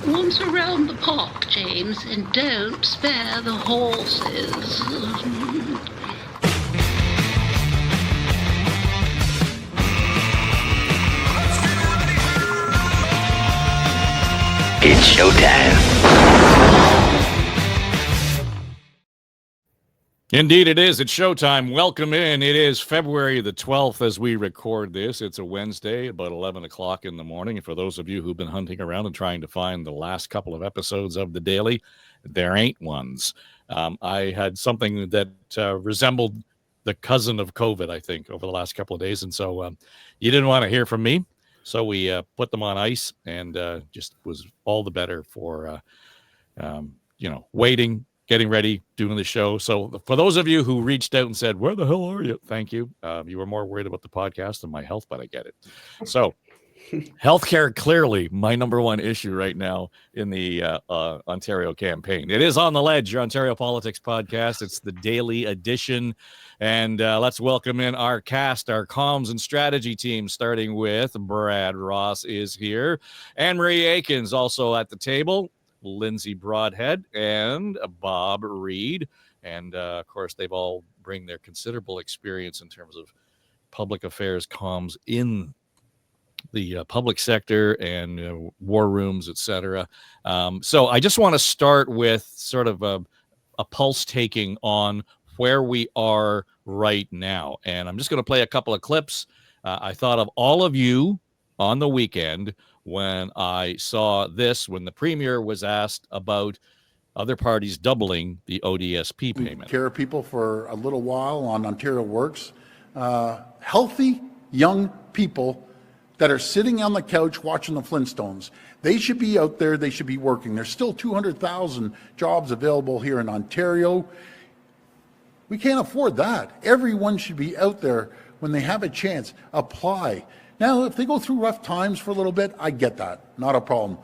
Once around the park, James, and don't spare the horses. It's showtime. Indeed it is. It's showtime. Welcome in. It is February the 12th as we record this. It's a Wednesday, about 11 o'clock in the morning. And for those of you who've been hunting around and trying to find the last couple of episodes of The Daily, there ain't ones. I had something that resembled the cousin of COVID, I think, over the last couple of days. And so you didn't want to hear from me. So we put them on ice and just was all the better for, waiting, getting ready, doing the show. So for those of you who reached out and said, where the hell are you? Thank you. You were more worried about the podcast than my health, but I get it. So healthcare, clearly my number one issue right now in the Ontario campaign. It is On the Ledge, your Ontario Politics podcast. It's the daily edition. And let's welcome in our cast, our comms and strategy team, starting with Brad Ross is here. Anne-Marie Aikens also at the table. Lindsay Broadhead and Bob Reed. And of course, they've all bring their considerable experience in terms of public affairs comms in the public sector and war rooms, etc. So I just want to start with sort of a pulse taking on where we are right now. And I'm just going to play a couple of clips. I thought of all of you on the weekend when I saw this, when the Premier was asked about other parties doubling the ODSP payment. Care people for a little while on Ontario Works. Healthy, young people that are sitting on the couch watching the Flintstones. They should be out there, they should be working. There's still 200,000 jobs available here in Ontario. We can't afford that. Everyone should be out there when they have a chance. Apply. Now, if they go through rough times for a little bit, I get that. Not a problem.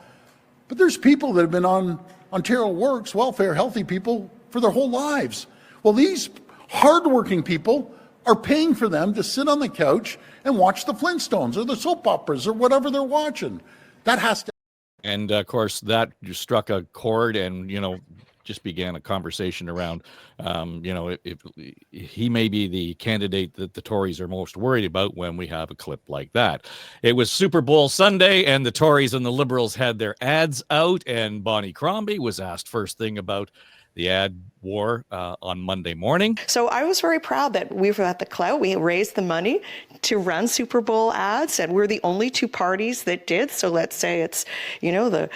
But there's people that have been on Ontario Works, welfare, healthy people for their whole lives. Well, these hardworking people are paying for them to sit on the couch and watch the Flintstones or the soap operas or whatever they're watching. That has to. And, of course, that struck a chord and, just began a conversation around, if he may be the candidate that the Tories are most worried about when we have a clip like that. It was Super Bowl Sunday, and the Tories and the Liberals had their ads out, and Bonnie Crombie was asked first thing about the ad war on Monday morning. So I was very proud that we were at the clout. We raised the money to run Super Bowl ads, and we're the only two parties that did. So let's say it's, the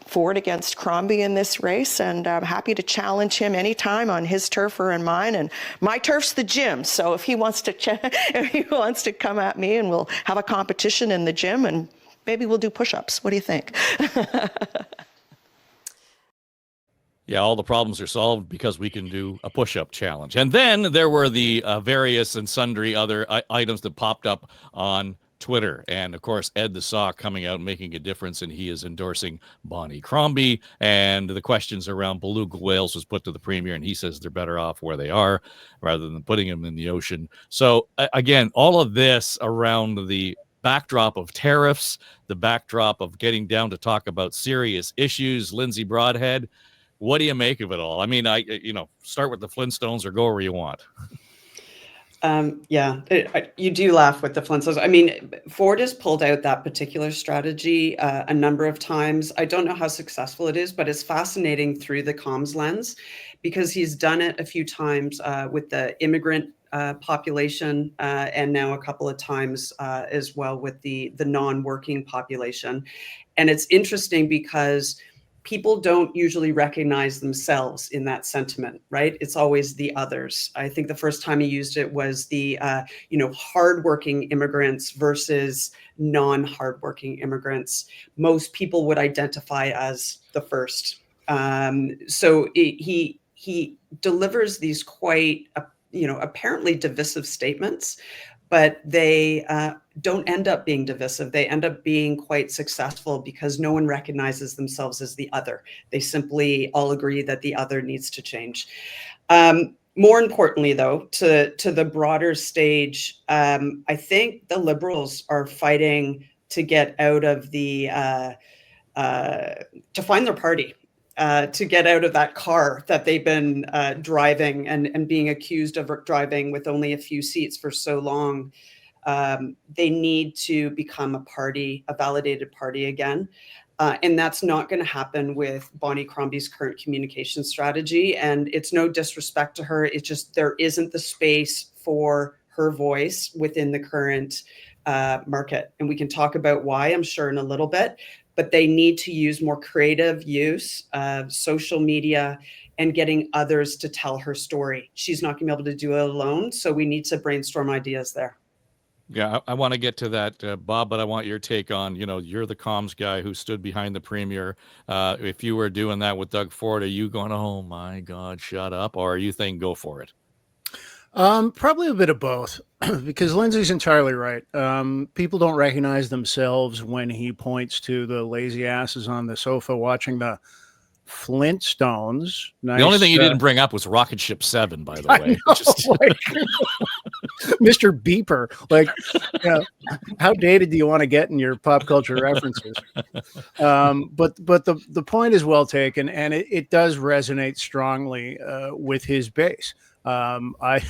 Ford against Crombie in this race, and I'm happy to challenge him anytime on his turf or in mine. And my turf's the gym, so if he wants to come at me, and we'll have a competition in the gym, and maybe we'll do push-ups. What do you think? Yeah, all the problems are solved because we can do a push-up challenge. And then there were the various and sundry other items that popped up on Twitter. And of course, Ed the Sock coming out and making a difference, and he is endorsing Bonnie Crombie. And the questions around beluga whales was put to the Premier, and he says they're better off where they are rather than putting them in the ocean. So again, all of this around the backdrop of tariffs, the backdrop of getting down to talk about serious issues. Lindsay Broadhead, what do you make of it all? I mean, start with the Flintstones or go where you want. You do laugh with the Flintstones. I mean, Ford has pulled out that particular strategy a number of times. I don't know how successful it is, but it's fascinating through the comms lens because he's done it a few times with the immigrant population and now a couple of times as well with the non-working population. And it's interesting because people don't usually recognize themselves in that sentiment, right? It's always the others. I think the first time he used it was the, hardworking immigrants versus non-hardworking immigrants. Most people would identify as the first. So he delivers these quite, apparently divisive statements, but they don't end up being divisive. They end up being quite successful because no one recognizes themselves as the other. They simply all agree that the other needs to change. More importantly, though, to the broader stage, I think the Liberals are fighting to get out of the to find their party, to get out of that car that they've been driving and being accused of driving with only a few seats for so long. They need to become a party, a validated party again. And that's not going to happen with Bonnie Crombie's current communication strategy. And it's no disrespect to her. It's just there isn't the space for her voice within the current market. And we can talk about why, I'm sure, in a little bit. But they need to use more creative use of social media and getting others to tell her story. She's not going to be able to do it alone. So we need to brainstorm ideas there. Yeah, I want to get to that, Bob, but I want your take on, you're the comms guy who stood behind the premier. If you were doing that with Doug Ford, are you going, oh my God, shut up? Or are you thinking, go for it? Probably a bit of both, because Lindsay's entirely right. People don't recognize themselves when he points to the lazy asses on the sofa watching the Flintstones. Nice, the only thing you didn't bring up was Rocket Ship 7, by the way. Mr. Beeper. How dated do you want to get in your pop culture references? But the point is well taken, and it does resonate strongly with his base. I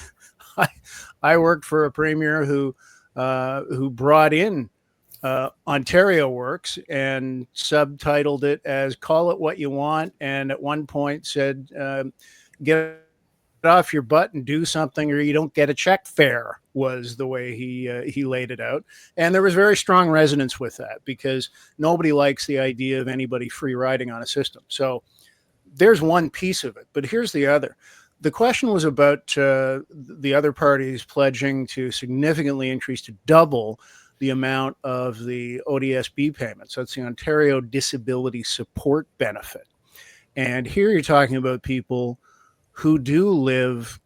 worked for a premier who brought in Ontario Works and subtitled it as "Call It What You Want," and at one point said, "Get off your butt and do something, or you don't get a check fare," was the way he laid it out. And there was very strong resonance with that, because nobody likes the idea of anybody free riding on a system. So there's one piece of it, but here's the other. The question was about the other parties pledging to significantly increase, to double the amount of the ODSP payments. That's the Ontario Disability Support Benefit. And here you're talking about people who do live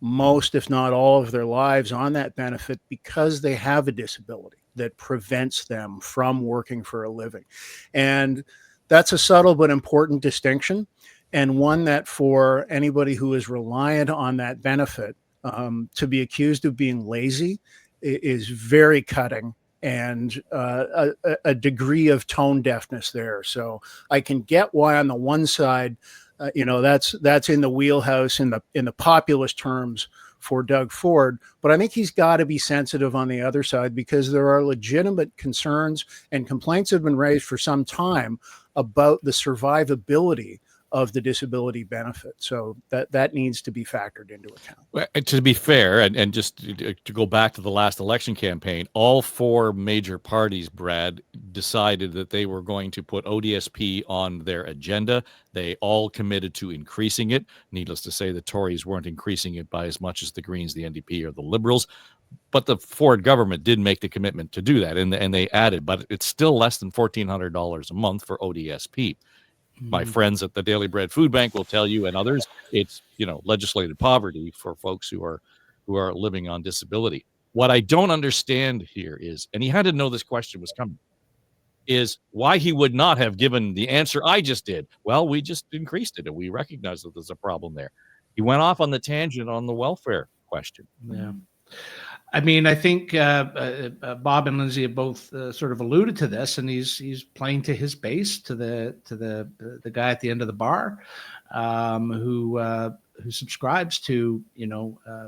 most, if not all, of their lives on that benefit because they have a disability that prevents them from working for a living. And that's a subtle but important distinction, and one that for anybody who is reliant on that benefit, to be accused of being lazy is very cutting, and a degree of tone deafness there. So I can get why on the one side, that's in the wheelhouse in the populist terms for Doug Ford, but I think he's got to be sensitive on the other side, because there are legitimate concerns and complaints have been raised for some time about the survivability of the disability benefit. So that needs to be factored into account. Well, to be fair, and just to go back to the last election campaign, all four major parties, Brad, decided that they were going to put ODSP on their agenda. They all committed to increasing it. Needless to say, the Tories weren't increasing it by as much as the Greens, the NDP, or the Liberals. But the Ford government did make the commitment to do that, and they added, but it's still less than $1,400 a month for ODSP. My friends at the Daily Bread Food Bank will tell you, and others, it's legislated poverty for folks who are living on disability. What I don't understand here is, and he had to know this question was coming, is why he would not have given the answer I just did. Well, we just increased it, and we recognize that there's a problem there. He went off on the tangent on the welfare question. Yeah. I mean, I think Bob and Lindsay have both sort of alluded to this, and he's playing to his base, to the guy at the end of the bar, who subscribes to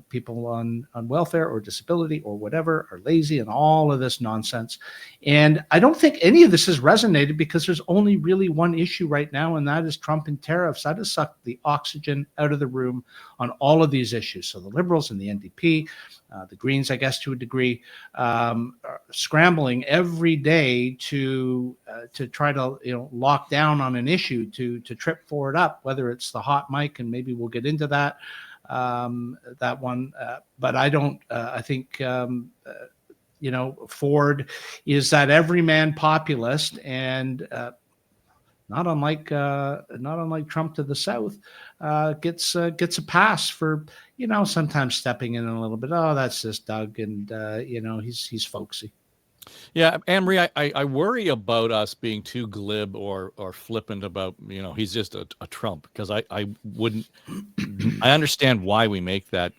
people on welfare or disability or whatever, are lazy, and all of this nonsense. And I don't think any of this has resonated, because there's only really one issue right now, and that is Trump and tariffs. That has sucked the oxygen out of the room on all of these issues. So the Liberals and the NDP, the Greens, I guess, to a degree, are scrambling every day to try to lock down on an issue, to trip Ford up, whether it's the hot mic, and maybe we'll get into that one. But I don't. I think Ford is that everyman populist, and not unlike Trump to the south, gets a pass for sometimes stepping in a little bit. Oh, that's just Doug, and he's folksy. Yeah, Anne-Marie, I worry about us being too glib or flippant about he's just a Trump, because I wouldn't. I understand why we make that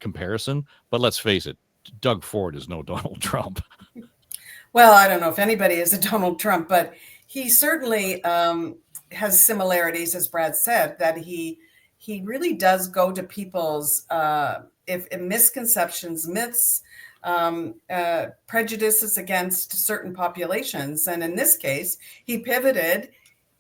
comparison, but let's face it, Doug Ford is no Donald Trump. Well, I don't know if anybody is a Donald Trump, but he certainly has similarities, as Brad said, that he really does go to people's if misconceptions, myths, prejudices against certain populations. And in this case, he pivoted.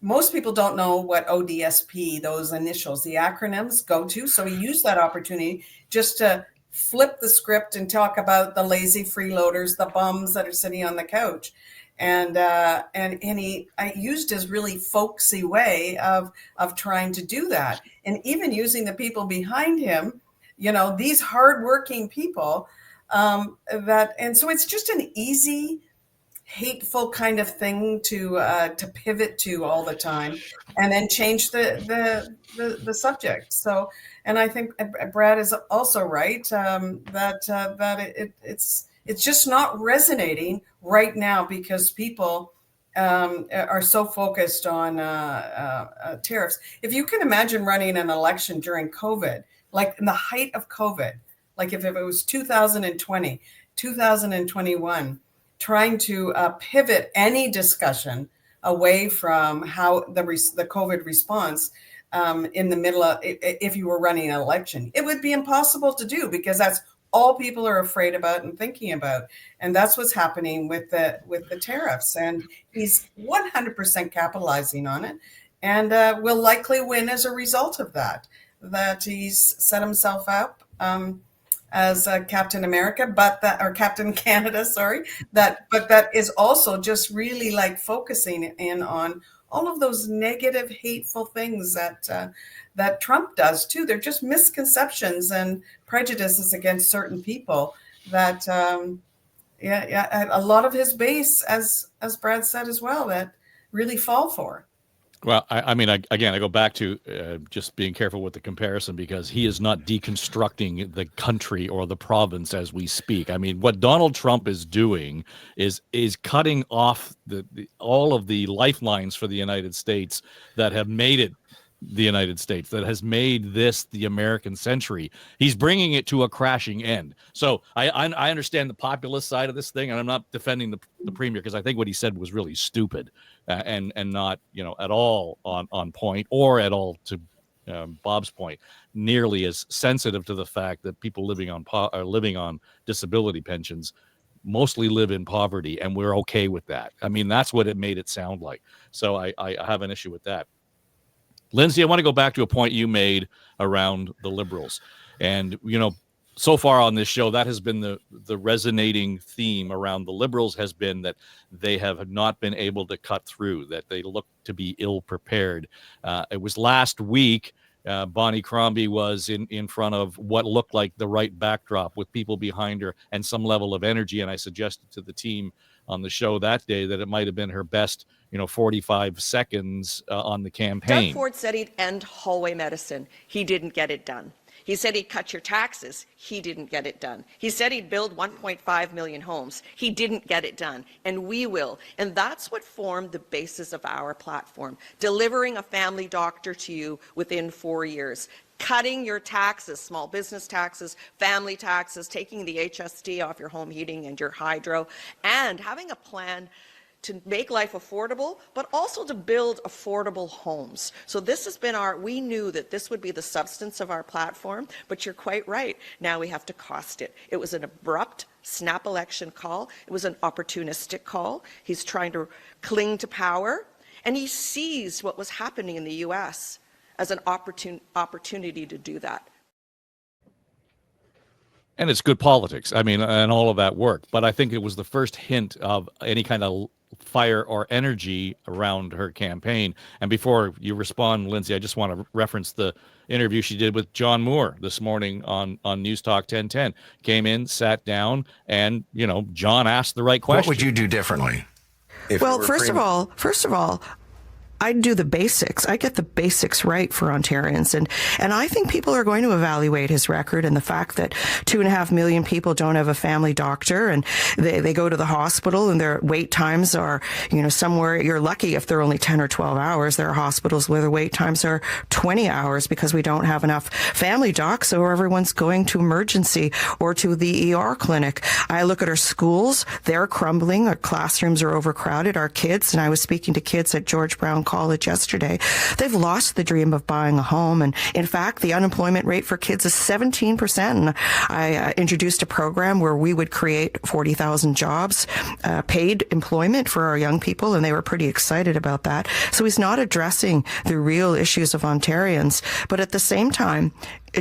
Most people don't know what ODSP, those initials, the acronyms, go to. So he used that opportunity just to flip the script and talk about the lazy freeloaders, the bums that are sitting on the couch. And he used his really folksy way of trying to do that, and even using the people behind him, these hardworking people. And so it's just an easy, hateful kind of thing to pivot to all the time, and then change the subject. So, and I think Brad is also right that it's just not resonating right now because people are so focused on tariffs. If you can imagine running an election during COVID, like in the height of COVID, like if it was 2020, 2021, trying to pivot any discussion away from how the COVID response in the middle of, if you were running an election, it would be impossible to do because that's all people are afraid about and thinking about. And that's what's happening with the tariffs. And he's 100% capitalizing on it and will likely win as a result of that he's set himself up as Captain America, or Captain Canada, sorry, but that is also just really like focusing in on all of those negative, hateful things that Trump does too. They're just misconceptions and prejudices against certain people that, a lot of his base, as Brad said as well, that really fall for. Well, I mean, I go back to just being careful with the comparison because he is not deconstructing the country or the province as we speak. I mean, what Donald Trump is doing is cutting off all of the lifelines for the United States that have made it the United States, that has made this the American century. He's bringing it to a crashing end. So I understand the populist side of this thing, and I'm not defending the premier because I think what he said was really stupid and not at all on point, or at all, to Bob's point, nearly as sensitive to the fact that people living on disability pensions mostly live in poverty, and we're okay with that. I mean, that's what it made it sound like. So I have an issue with that. Lindsay, I want to go back to a point you made around the Liberals. And, so far on this show, that has been the resonating theme around the Liberals, has been that they have not been able to cut through, that they look to be ill-prepared. It was last week, Bonnie Crombie was in front of what looked like the right backdrop with people behind her and some level of energy. And I suggested to the team on the show that day that it might have been her best 45 seconds on the campaign. Doug Ford said he'd end hallway medicine. He didn't get it done. He said he'd cut your taxes. He didn't get it done. He said he'd build 1.5 million homes. He didn't get it done. And we will. And that's what formed the basis of our platform. Delivering a family doctor to you within 4 years. Cutting your taxes, small business taxes, family taxes, taking the HST off your home heating and your hydro, and having a plan to make life affordable, but also to build affordable homes. So this has been we knew that this would be the substance of our platform, but you're quite right. Now we have to cost it. It was an abrupt snap election call. It was an opportunistic call. He's trying to cling to power, and he seized what was happening in the US as an opportunity to do that. And it's good politics. I mean, and all of that work. But I think it was the first hint of any kind of fire or energy around her campaign. And before you respond, Lindsay, I just want to reference the interview she did with John Moore this morning on News Talk 1010. Came in, sat down, and, John asked the right question. What would you do differently? Well, first of all, I'd do the basics. I get the basics right for Ontarians. And I think people are going to evaluate his record and the fact that 2.5 million people don't have a family doctor, and they go to the hospital and their wait times are, somewhere, you're lucky if they're only 10 or 12 hours. There are hospitals where the wait times are 20 hours because we don't have enough family docs, so everyone's going to emergency or to the ER clinic. I look at our schools, they're crumbling, our classrooms are overcrowded, our kids, and I was speaking to kids at George Brown College yesterday, they've lost the dream of buying a home. And in fact, the unemployment rate for kids is 17%. And I introduced a program where we would create 40,000 jobs, paid employment for our young people, and they were pretty excited about that. So he's not addressing the real issues of Ontarians. But at the same time,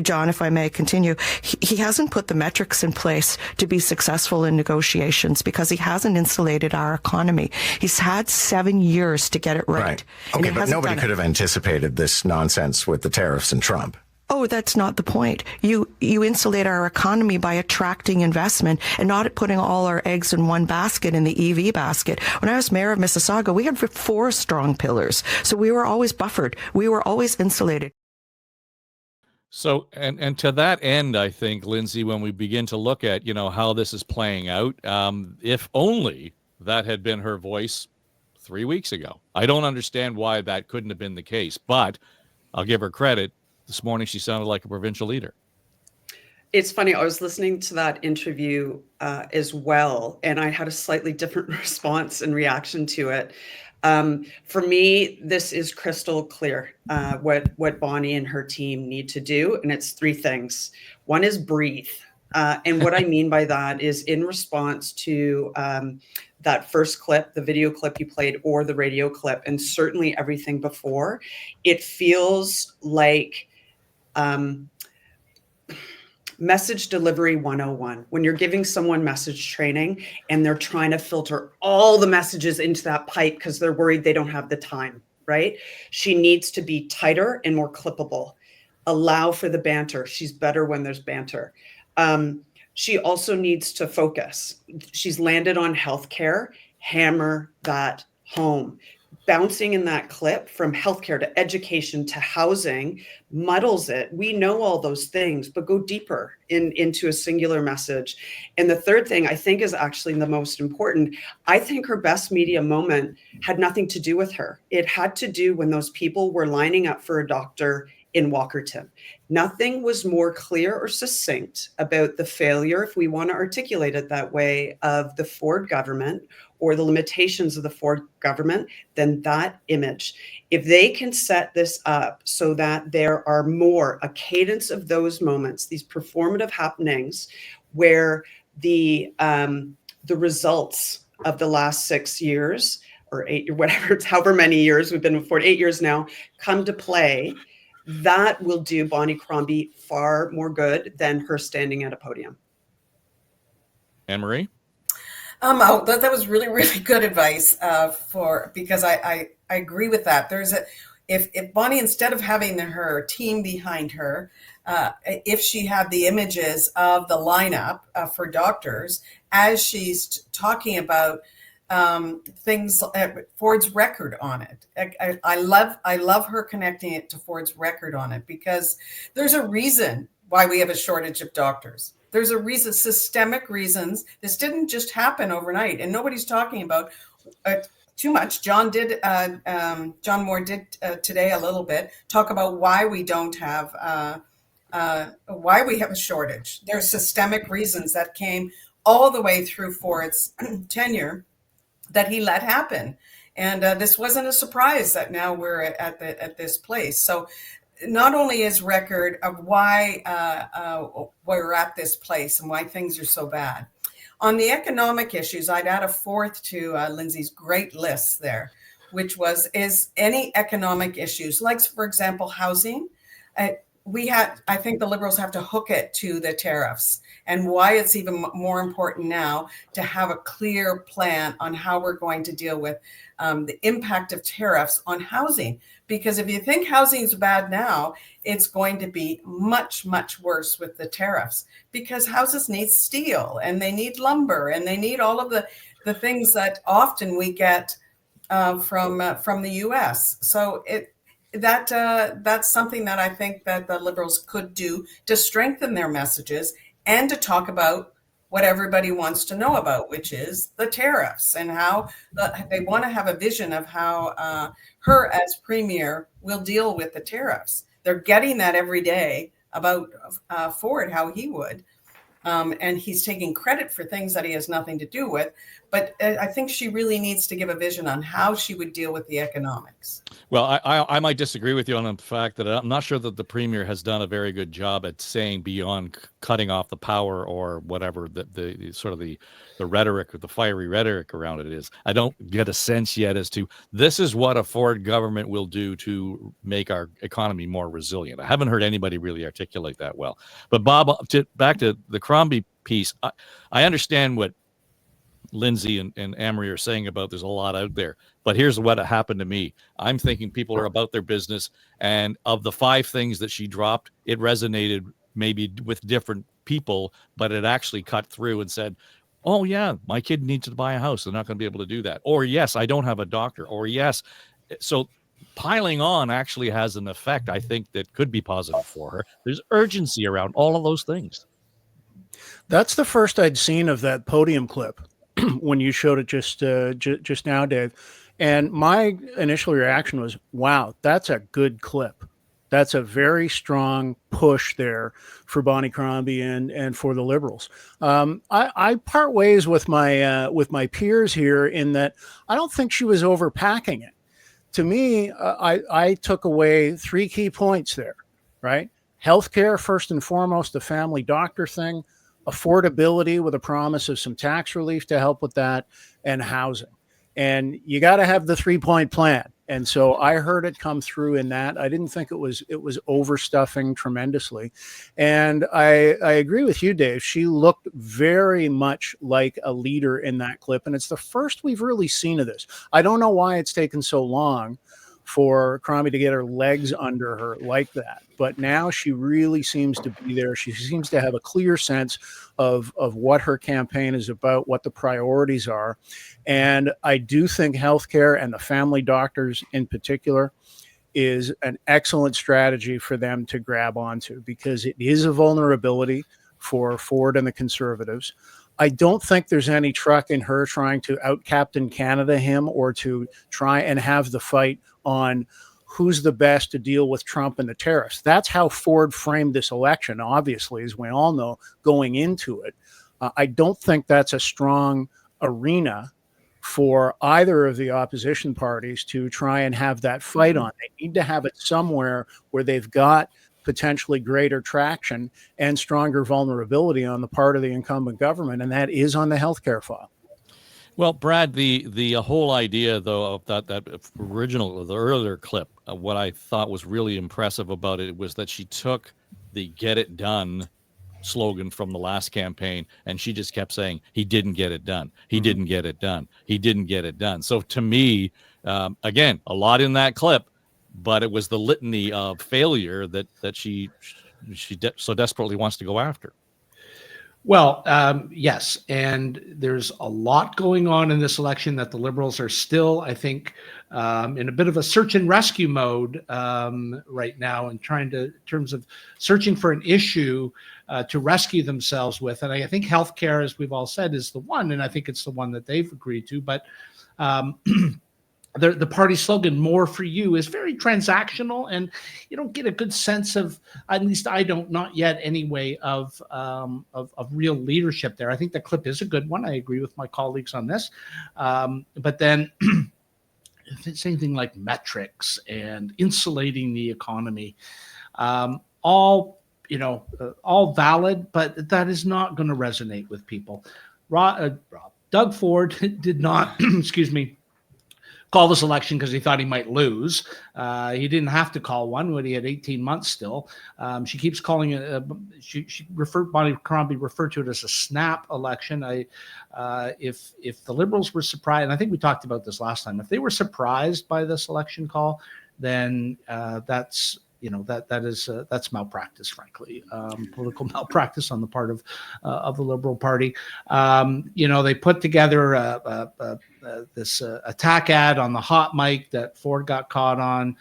John, if I may continue, he hasn't put the metrics in place to be successful in negotiations because he hasn't insulated our economy. He's had 7 years to get it right. Okay, but nobody could have anticipated this nonsense with the tariffs and Trump. Oh, that's not the point. You insulate our economy by attracting investment and not putting all our eggs in one basket, in the EV basket. When I was mayor of Mississauga, we had 4 strong pillars. So we were always buffered. We were always insulated. So, and to that end, I think, Lindsay, when we begin to look at, how this is playing out, if only that had been her voice 3 weeks ago. I don't understand why that couldn't have been the case, but I'll give her credit. This morning, she sounded like a provincial leader. It's funny. I was listening to that interview as well, and I had a slightly different response and reaction to it. For me, this is crystal clear what Bonnie and her team need to do, and it's 3 things. One is breathe. And what I mean by that is in response to that first clip, the video clip you played or the radio clip, and certainly everything before, it feels like message delivery 101. When you're giving someone message training and they're trying to filter all the messages into that pipe because they're worried they don't have the time, right? She needs to be tighter and more clippable. Allow for the banter. She's better when there's banter. She also needs to focus. She's landed on healthcare. Hammer that home. Bouncing in that clip from healthcare to education to housing muddles it. We know all those things, but go deeper into a singular message. And the third thing I think is actually the most important. I think her best media moment had nothing to do with her. It had to do when those people were lining up for a doctor in Walkerton. Nothing was more clear or succinct about the failure, if we want to articulate it that way, of the Ford government or the limitations of the Ford government than that image. If they can set this up so that there are more, a cadence of those moments, these performative happenings where the results of the last 6 years or 8 or whatever, it's however many years we've been before, 8 years now, come to play, that will do Bonnie Crombie far more good than her standing at a podium. Anne-Marie? That was really, really good advice because I agree with that. If Bonnie, instead of having her team behind her, if she had the images of the lineup for doctors as she's talking about things, Ford's record on it. I love her connecting it to Ford's record on it because there's a reason why we have a shortage of doctors. There's a reason, systemic reasons. This didn't just happen overnight, and nobody's talking about too much. John Moore did today a little bit talk about why we don't have, why we have a shortage. There's systemic reasons that came all the way through Ford's tenure that he let happen, and this wasn't a surprise that now we're at this place. So not only his record of why we're at this place and why things are so bad. On the economic issues, I'd add a fourth to Lindsay's great list there, which is any economic issues, like, for example, housing. I think the Liberals have to hook it to the tariffs, and why it's even more important now to have a clear plan on how we're going to deal with the impact of tariffs on housing. Because if you think housing is bad now, it's going to be much, much worse with the tariffs, because houses need steel and they need lumber and they need all of the things that often we get from the U.S. So that's something that I think that the Liberals could do to strengthen their messages and to talk about what everybody wants to know about, which is the tariffs and how they want to have a vision of how her as premier will deal with the tariffs. They're getting that every day about Ford, how he would. And he's taking credit for things that he has nothing to do with. But I think she really needs to give a vision on how she would deal with the economics. Well, I might disagree with you on the fact that I'm not sure that the premier has done a very good job at saying beyond cutting off the power or whatever the sort of the rhetoric or the fiery rhetoric around it is. I don't get a sense yet as to this is what a Ford government will do to make our economy more resilient. I haven't heard anybody really articulate that well. But Bob, back to the Crombie piece, I understand what Lindsay and Amory are saying about there's a lot out there, but here's what happened to me. I'm thinking people are about their business, and of the 5 things that she dropped, it resonated maybe with different people, but it actually cut through and said, oh yeah, my kid needs to buy a house, they're not going to be able to do that, or yes, I don't have a doctor, or yes. So piling on actually has an effect, I think, that could be positive for her. There's urgency around all of those things. That's the first I'd seen of that podium clip when you showed it just now, Dave. And my initial reaction was, wow, that's a good clip. That's a very strong push there for Bonnie Crombie and for the Liberals. I part ways with my peers here in that I don't think she was overpacking it. To me, I took away 3 key points there, right? Healthcare, first and foremost, the family doctor thing, affordability with a promise of some tax relief to help with that, and housing. And you got to have the 3-point plan. And so I heard it come through in that. I didn't think it was overstuffing tremendously. And I agree with you, Dave. She looked very much like a leader in that clip. And it's the first we've really seen of this. I don't know why it's taken so long for Crombie to get her legs under her like that. But now she really seems to be there. She seems to have a clear sense of what her campaign is about, what the priorities are. And I do think healthcare and the family doctors in particular is an excellent strategy for them to grab onto, because it is a vulnerability for Ford and the Conservatives. I don't think there's any truck in her trying to out-Captain Canada him or to try and have the fight on who's the best to deal with Trump and the tariffs. That's how Ford framed this election, obviously, as we all know, going into it. I don't think that's a strong arena for either of the opposition parties to try and have that fight on. They need to have it somewhere where they've got potentially greater traction and stronger vulnerability on the part of the incumbent government, and that is on the healthcare file. Well, Brad, the whole idea, though, of the earlier clip, what I thought was really impressive about it was that she took the "Get It Done" slogan from the last campaign, and she just kept saying, he didn't get it done. He didn't get it done. He didn't get it done. So to me, again, a lot in that clip, but it was the litany of failure that she so desperately wants to go after. Well, yes, and there's a lot going on in this election that the Liberals are still, I think, in a bit of a search and rescue mode right now, and in terms of searching for an issue to rescue themselves with. And I think healthcare, as we've all said, is the one, and I think it's the one that they've agreed to. But the party slogan, "More for You," is very transactional, and you don't get a good sense of, at least I don't, not yet anyway, of real leadership there. I think the clip is a good one. I agree with my colleagues on this. But then if it's anything like metrics and insulating the economy, all valid, but that is not going to resonate with people. Doug Ford did not, excuse me, call this election because he thought he might lose. He didn't have to call one when he had 18 months still. She keeps calling it. Bonnie Crombie referred to it as a snap election. If the Liberals were surprised, and I think we talked about this last time, if they were surprised by this election call, then that's that's malpractice, frankly, political malpractice on the part of the Liberal Party. They put together this attack ad on the hot mic that Ford got caught on,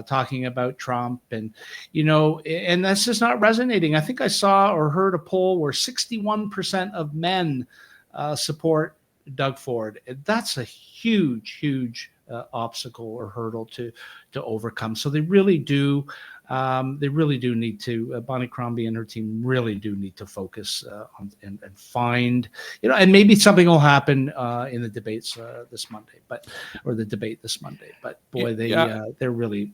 talking about Trump, and that's just not resonating. I think I saw or heard a poll where 61% of men support Doug Ford. That's a huge obstacle or hurdle to overcome. So they really do need to. Bonnie Crombie and her team really do need to focus on and find, and maybe something will happen in the debates this Monday, or the debate this Monday. But boy, they're really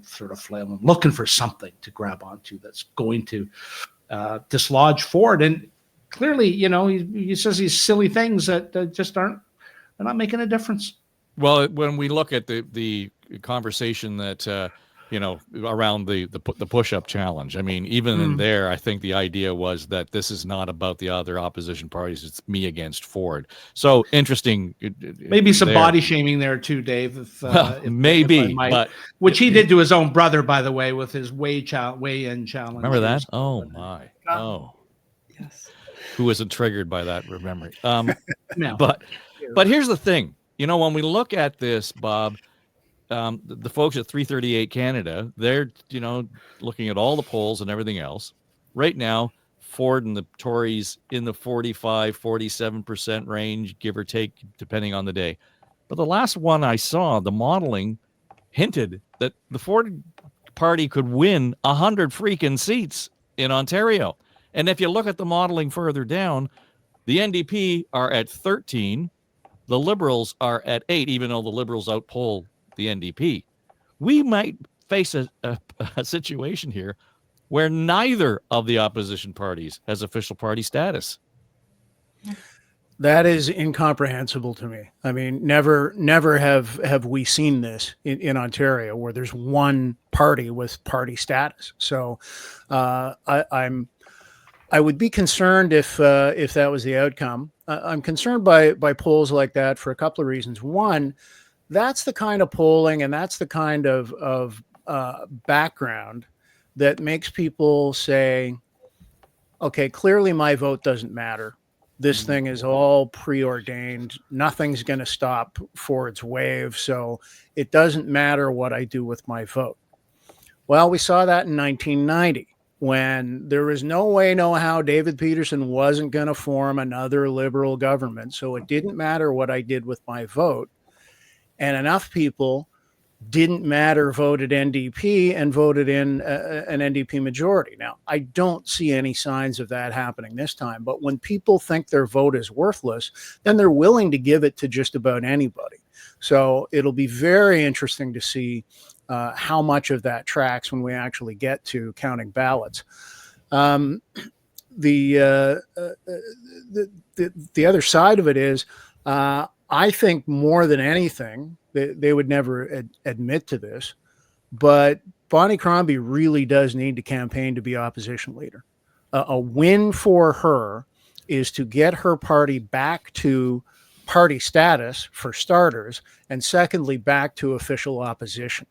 sort of flailing, looking for something to grab onto that's going to dislodge Ford. And clearly, he says these silly things that just they're not making a difference. Well, when we look at the conversation that around the push-up challenge, I mean, even in there, I think the idea was that this is not about the other opposition parties; it's me against Ford. So interesting. Maybe some body shaming there too, Dave. If maybe, if I might, but which he did to his own brother, by the way, with his weigh-in challenge. Remember that? Oh my! Oh, yes. Who isn't triggered by that memory? No. But here's the thing. When we look at this, Bob, the folks at 338 Canada, they're, looking at all the polls and everything else. Right now, Ford and the Tories in the 45-47% range, give or take, depending on the day. But the last one I saw, the modeling hinted that the Ford party could win 100 freaking seats in Ontario. And if you look at the modeling further down, the NDP are at 13. The Liberals are at 8, even though the Liberals outpoll the NDP. We might face a situation here where neither of the opposition parties has official party status. That is incomprehensible to me. I mean, never have we seen this in Ontario, where there's one party with party status. So I would be concerned if that was the outcome. I'm concerned by polls like that for a couple of reasons. One, that's the kind of polling and that's the kind of background that makes people say, okay, clearly my vote doesn't matter. This thing is all preordained. Nothing's going to stop Ford's wave, so it doesn't matter what I do with my vote. Well, we saw that in 1990. When there was no way, no how, David Peterson wasn't going to form another Liberal government. So it didn't matter what I did with my vote. And enough people didn't matter voted NDP and voted in an NDP majority. Now, I don't see any signs of that happening this time. But when people think their vote is worthless, then they're willing to give it to just about anybody. So it'll be very interesting to see how much of that tracks when we actually get to counting ballots. The other side of it is, I think more than anything, they would never admit to this, but Bonnie Crombie really does need to campaign to be opposition leader. A win for her is to get her party back to party status, for starters, and secondly, back to official opposition.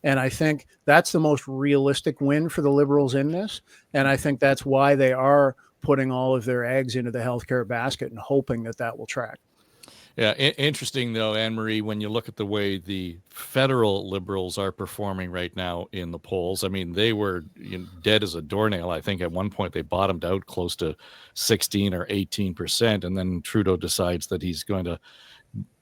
And I think that's the most realistic win for the Liberals in this. And I think that's why they are putting all of their eggs into the healthcare basket and hoping that will track. Yeah, interesting, though, Anne-Marie, when you look at the way the federal Liberals are performing right now in the polls. I mean, they were dead as a doornail. I think at one point they bottomed out close to 16 or 18%. And then Trudeau decides that he's going to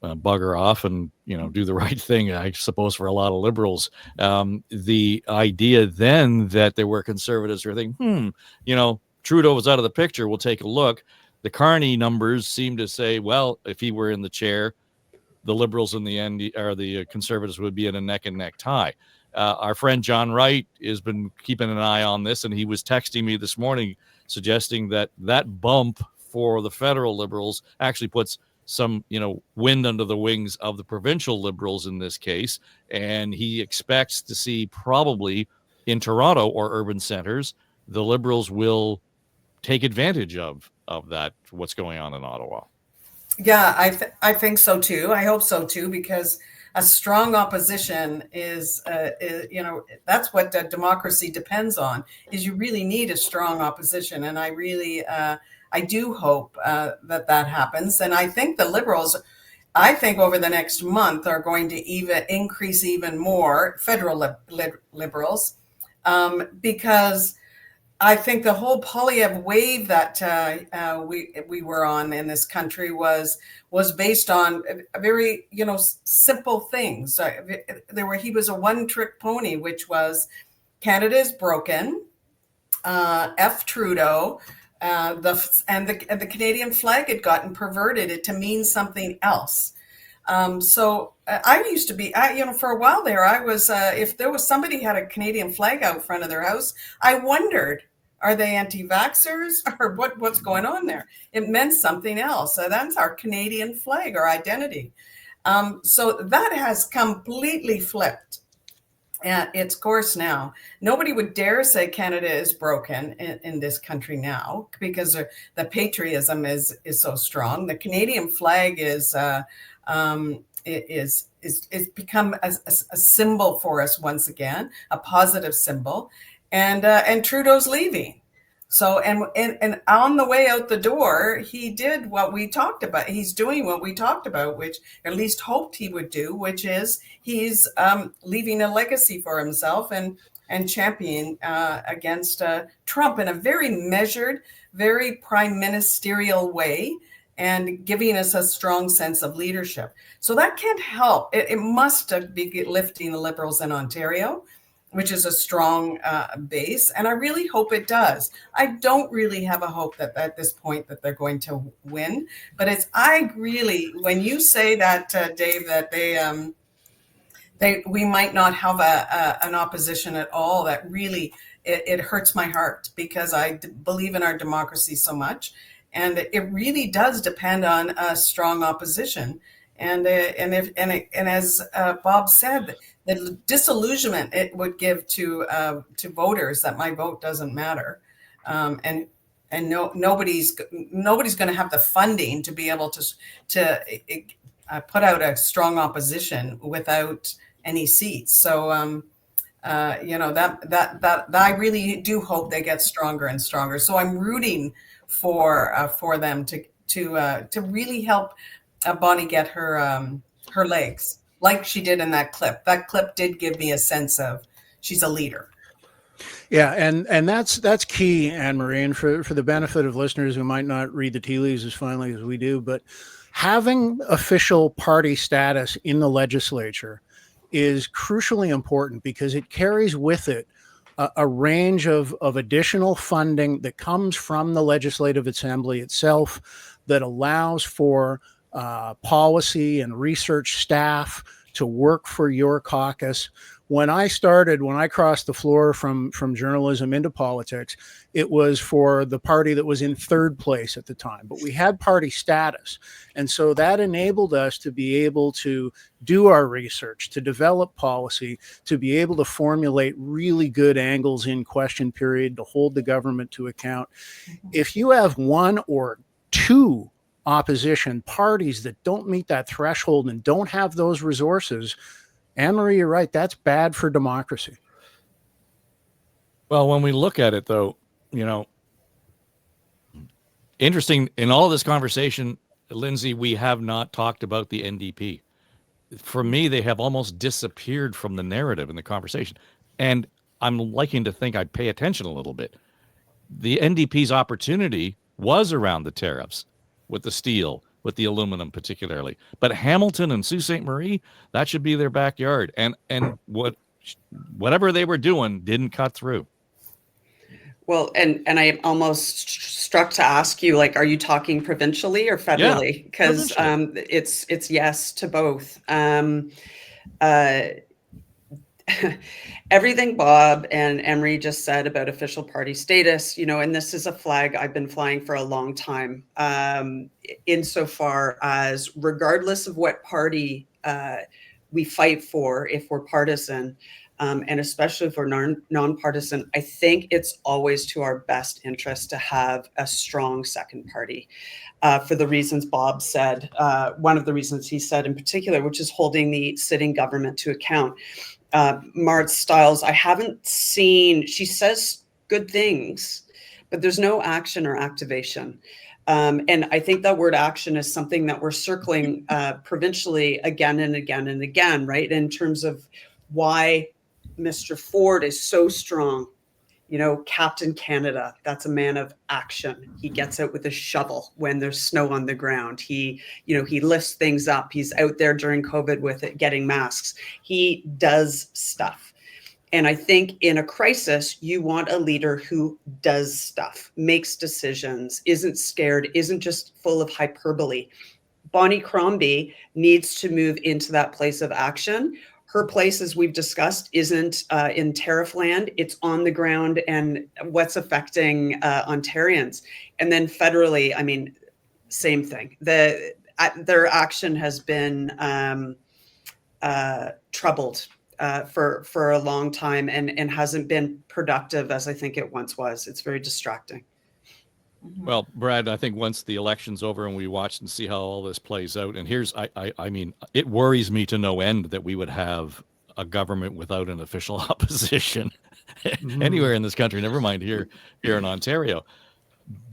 bugger off and do the right thing, I suppose, for a lot of Liberals. The idea then that there were conservatives who were thinking, Trudeau was out of the picture, we'll take a look. The Carney numbers seem to say, well, if he were in the chair, the Liberals and the Conservatives would be in a neck and neck tie. Our friend John Wright has been keeping an eye on this, and he was texting me this morning suggesting that bump for the federal Liberals actually puts some, wind under the wings of the provincial Liberals in this case. And he expects to see probably in Toronto or urban centers, the Liberals will take advantage of that, what's going on in Ottawa. Yeah, I think so too. I hope so too, because a strong opposition is that's what democracy depends on. Is you really need a strong opposition, and I really I do hope that happens. And I think the Liberals, I think over the next month, are going to even increase even more federal Liberals, because I think the whole Polyev wave that we were on in this country was based on a very simple things. He was a one-trick pony, which was Canada is broken, F Trudeau, the Canadian flag had gotten perverted to mean something else. So I used to be, for a while there, I was, if there was somebody had a Canadian flag out front of their house, I wondered, are they anti-vaxxers or what's going on there? It meant something else. That's our Canadian flag, our identity. So that has completely flipped its course now. Nobody would dare say Canada is broken in this country now, because the patriotism is so strong. The Canadian flag is become a symbol for us once again, a positive symbol, and Trudeau's leaving. So and on the way out the door, he did what we talked about. He's doing what we talked about, which at least hoped he would do, which is he's leaving a legacy for himself and championing against Trump in a very measured, very prime ministerial way, and giving us a strong sense of leadership. So that can't help. It must be lifting the Liberals in Ontario, which is a strong base. And I really hope it does. I don't really have a hope that at this point that they're going to win. But when you say that, Dave, that we might not have an opposition at all, that really, it hurts my heart, because I believe in our democracy so much. And it really does depend on a strong opposition. And as Bob said, the disillusionment it would give to voters that my vote doesn't matter, and nobody's going to have the funding to be able to put out a strong opposition without any seats. So that I really do hope they get stronger and stronger. So I'm rooting for them to really help Bonnie get her legs, like she did in that clip. That clip did give me a sense of she's a leader. Yeah, and that's key, Anne-Marie, and for the benefit of listeners who might not read the tea leaves as finely as we do, but having official party status in the legislature is crucially important, because it carries with it a range of additional funding that comes from the Legislative Assembly itself, that allows for policy and research staff to work for your caucus. When I crossed the floor from journalism into politics, it was for the party that was in third place at the time, but we had party status. And so that enabled us to be able to do our research, to develop policy, to be able to formulate really good angles in question period, to hold the government to account. If you have one or two opposition parties that don't meet that threshold and don't have those resources, Anne-Marie, you're right. That's bad for democracy. Well, when we look at it, though, interesting in all of this conversation, Lindsay, we have not talked about the NDP. For me, they have almost disappeared from the narrative in the conversation. And I'm liking to think I'd pay attention a little bit. The NDP's opportunity was around the tariffs, with the steel, with the aluminum particularly. But Hamilton and Sault Ste. Marie, that should be their backyard. And whatever they were doing didn't cut through. Well, and I almost struck to ask you, like, are you talking provincially or federally? Because it's yes to both. Everything Bob and Emery just said about official party status, and this is a flag I've been flying for a long time, insofar as regardless of what party we fight for if we're partisan, and especially if we're nonpartisan, I think it's always to our best interest to have a strong second party, for the reasons Bob said. One of the reasons he said in particular, which is holding the sitting government to account. Mart Stiles, I haven't seen, she says good things, but there's no action or activation. And I think that word action is something that we're circling provincially again and again and again, right? In terms of why Mr. Ford is so strong. You know, Captain Canada, that's a man of action. He gets out with a shovel when there's snow on the ground. He lifts things up. He's out there during COVID with it, getting masks. He does stuff. And I think in a crisis, you want a leader who does stuff, makes decisions, isn't scared, isn't just full of hyperbole. Bonnie Crombie needs to move into that place of action. Her place, as we've discussed, isn't in tariff land. It's on the ground and what's affecting Ontarians. And then federally, I mean, same thing. Their action has been troubled for a long time and hasn't been productive as I think it once was. It's very distracting. Well, Brad, I think once the election's over and we watch and see how all this plays out, and here's, I mean, it worries me to no end that we would have a government without an official opposition anywhere in this country, never mind here in Ontario.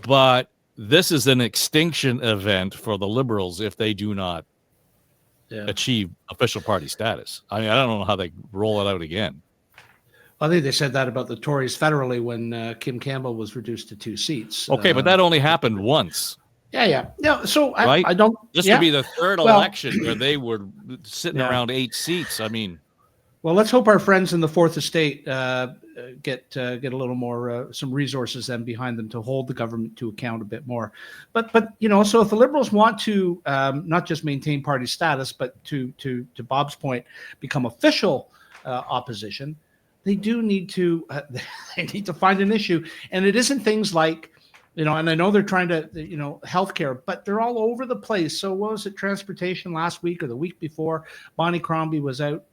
But this is an extinction event for the Liberals if they do not achieve official party status. I mean, I don't know how they roll it out again. I think they said that about the Tories federally when Kim Campbell was reduced to 2 seats. Okay, but that only happened once. Yeah. So right? I don't. This would be the third election where they were sitting around 8 seats. I mean, well, let's hope our friends in the Fourth Estate get a little more some resources then behind them to hold the government to account a bit more. But so if the Liberals want to not just maintain party status, but to Bob's point, become official opposition, they do need to find an issue, and it isn't things like, and I know they're trying to, healthcare, but they're all over the place. So what was it, transportation last week or the week before? Bonnie Crombie was out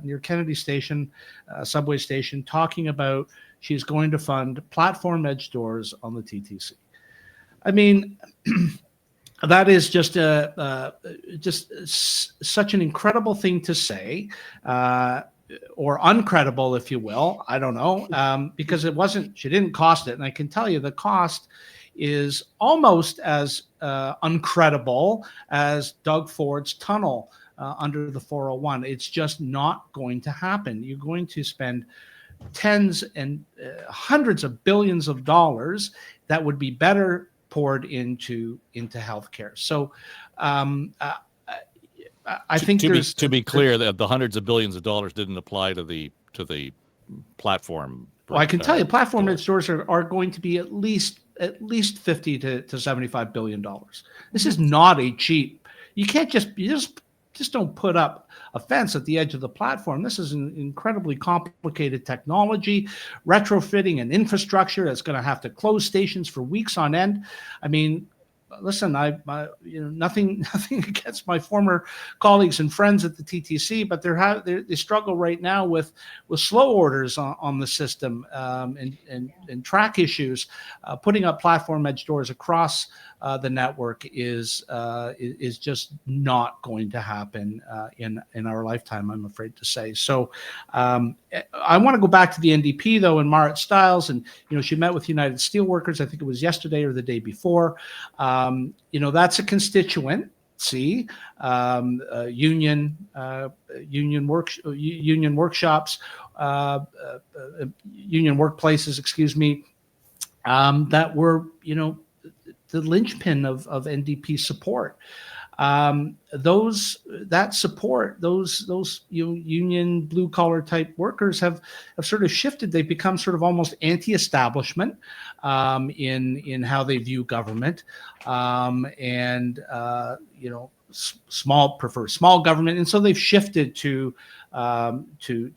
near Kennedy Station, subway station, talking about she's going to fund platform edge doors on the TTC. I mean, that is just such an incredible thing to say. Or uncredible, if you will. I don't know, because she didn't cost it. And I can tell you the cost is almost as uncredible as Doug Ford's tunnel under the 401. It's just not going to happen. You're going to spend tens and hundreds of billions of dollars that would be better poured into healthcare. So I think to be clear that the hundreds of billions of dollars didn't apply to the platform. Well, I can tell you, platform edge doors are going to be at least $50 to $75 billion. This is not a cheap. You can't just don't put up a fence at the edge of the platform. This is an incredibly complicated technology, retrofitting an infrastructure that's going to have to close stations for weeks on end. I mean, listen, nothing against my former colleagues and friends at the TTC, but they struggle right now with slow orders on the system and track issues. Putting up platform edge doors across the network is just not going to happen in our lifetime, I'm afraid to say. So I want to go back to the NDP though, and Mart Stiles, and she met with United Steelworkers. I think it was yesterday or the day before. That's a constituency. Union workshops, union workplaces, excuse me, that were the linchpin of NDP support. Those union blue collar type workers have sort of shifted. They've become sort of almost anti-establishment in how they view government, prefer small government, and so they've shifted to a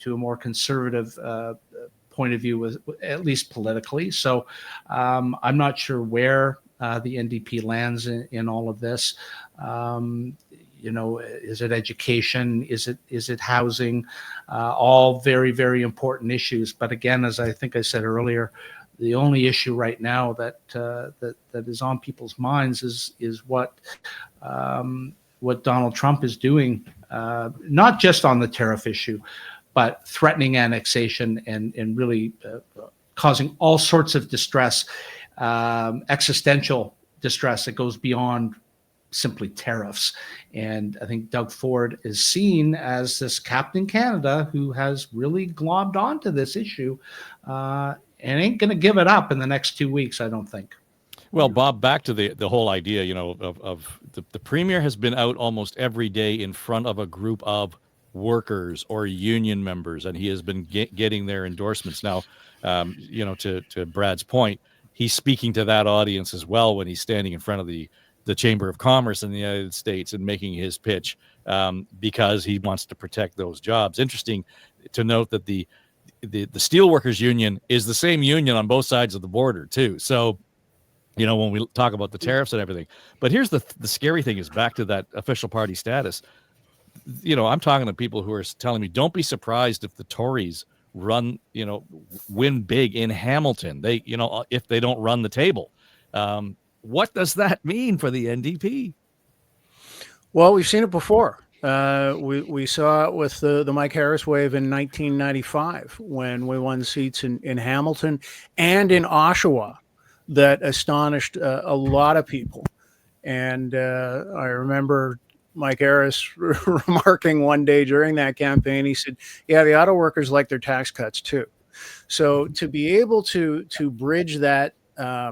more conservative point of view, at least politically. So I'm not sure where the NDP lands in all of this. is it education? Is it housing? All very, very important issues. But again, as I think I said earlier, the only issue right now that is on people's minds is what Donald Trump is doing, not just on the tariff issue, but threatening annexation and really causing all sorts of distress, existential distress that goes beyond simply tariffs. And I think Doug Ford is seen as this Captain Canada who has really globbed onto this issue and ain't going to give it up in the next 2 weeks, I don't think. Well, Bob, back to the whole idea, of the premier has been out almost every day in front of a group of workers or union members, and he has been getting their endorsements. Now, to Brad's point, he's speaking to that audience as well when he's standing in front of the Chamber of Commerce in the United States and making his pitch, because he wants to protect those jobs. Interesting to note that the Steelworkers Union is the same union on both sides of the border too. So, when we talk about the tariffs and everything, but here's the scary thing is back to that official party status. I'm talking to people who are telling me, don't be surprised if the Tories win big in Hamilton. They, if they don't run the table. What does that mean for the NDP? Well, we've seen it before. We saw it with the Mike Harris wave in 1995 when we won seats in Hamilton and in Oshawa that astonished a lot of people. And I remember Mike Harris remarking one day during that campaign, he said, yeah, the auto workers like their tax cuts too. So to be able to bridge that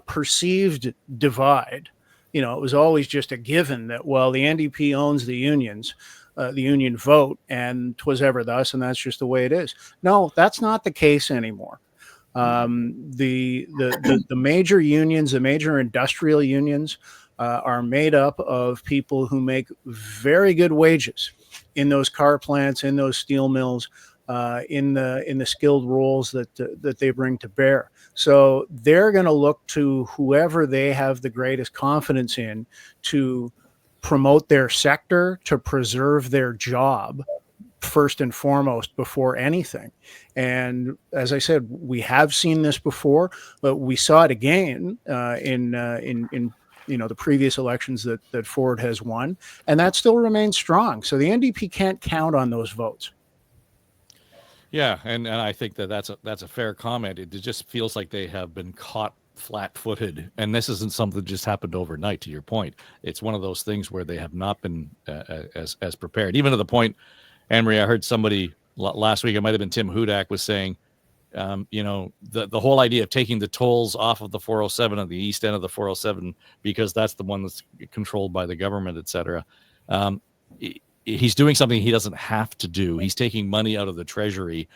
perceived divide, it was always just a given that, well, the NDP owns the unions, the union vote, and 'twas ever thus, and that's just the way it is. No, that's not the case anymore. The major unions, the major industrial unions, are made up of people who make very good wages in those car plants, in those steel mills, in the skilled roles that they bring to bear. So they're going to look to whoever they have the greatest confidence in to promote their sector, to preserve their job first and foremost before anything. And as I said, we have seen this before, but we saw it again in the previous elections that Ford has won, and that still remains strong. So the NDP can't count on those votes. Yeah, and I think that's a fair comment. It just feels like they have been caught flat-footed, and this isn't something that just happened overnight. To your point, it's one of those things where they have not been as prepared. Even to the point, Anne-Marie, I heard somebody last week, it might have been Tim Hudak, was saying, the whole idea of taking the tolls off of the 407 on the east end of the 407 because that's the one that's controlled by the government, et cetera. He's doing something he doesn't have to do. He's taking money out of the treasury,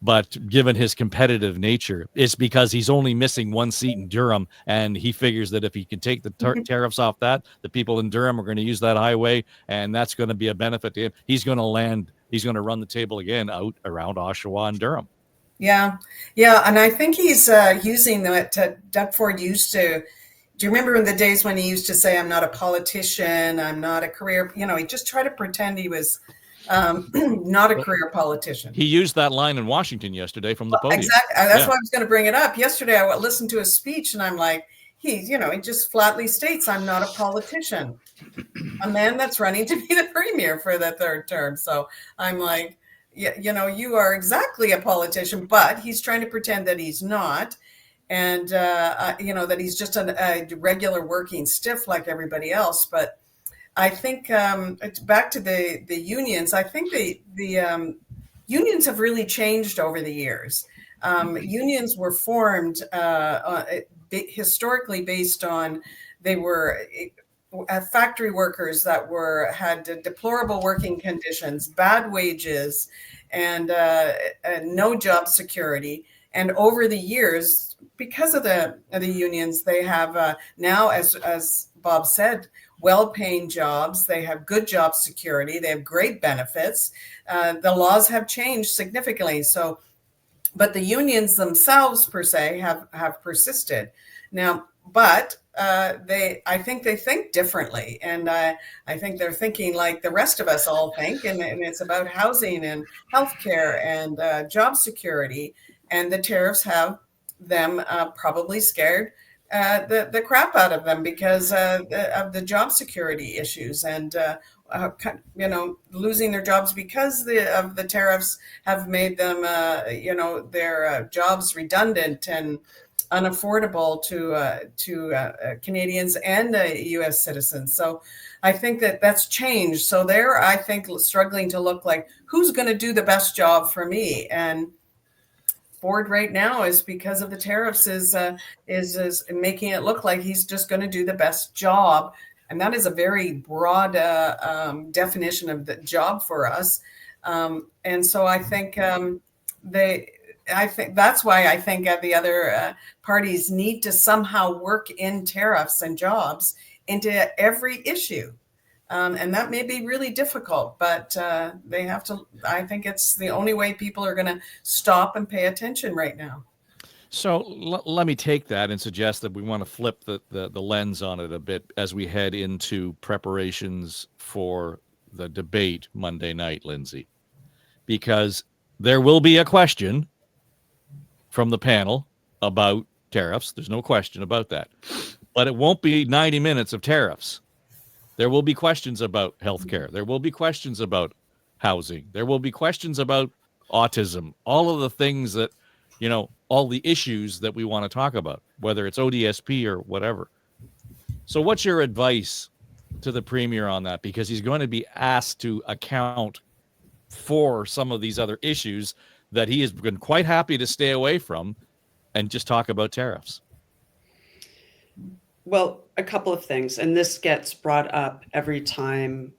but given his competitive nature, it's because he's only missing one seat in Durham, and he figures that if he can take the tariffs off that, the people in Durham are going to use that highway, and that's going to be a benefit to him. He's going to run the table again out around Oshawa and Durham. Yeah, and I think he's using that. Doug Ford used to. Do you remember in the days when he used to say, "I'm not a politician, I'm not a career," he just tried to pretend he was not a career politician. He used that line in Washington yesterday from the podium. Exactly. That's why I was going to bring it up. Yesterday, I listened to his speech, and I'm like, he just flatly states, "I'm not a politician." A man that's running to be the premier for the third term. So I'm like, you are exactly a politician, but he's trying to pretend that he's not. And, that he's just a regular working stiff like everybody else. But I think it's back to the unions. I think the unions have really changed over the years. Unions were formed historically based on they were factory workers that had deplorable working conditions, bad wages, and no job security. And over the years, because of the unions, they have now, as Bob said, well-paying jobs. They have good job security. They have great benefits. The laws have changed significantly. So, but the unions themselves, per se, have persisted. Now, but I think they think differently, and I think they're thinking like the rest of us all think, and it's about housing and healthcare and job security, and the tariffs have them probably scared the crap out of them because of the job security issues and losing their jobs because of the tariffs have made them their jobs redundant and unaffordable to Canadians and U.S. citizens. So I think that's changed. So they're, I think, struggling to look like who's going to do the best job for me. And Ford right now is because of the tariffs is making it look like he's just going to do the best job. And that is a very broad definition of the job for us. And so I think I think that's why I think the other parties need to somehow work in tariffs and jobs into every issue. And that may be really difficult, but they have to. I think it's the only way people are going to stop and pay attention right now. So let me take that and suggest that we want to flip the lens on it a bit as we head into preparations for the debate Monday night, Lindsay, because there will be a question from the panel about tariffs. There's no question about that. But it won't be 90 minutes of tariffs. There will be questions about healthcare. There will be questions about housing. There will be questions about autism, all of the things that, all the issues that we want to talk about, whether it's ODSP or whatever. So what's your advice to the Premier on that? Because he's going to be asked to account for some of these other issues that he has been quite happy to stay away from and just talk about tariffs. Well, a couple of things, and this gets brought up every time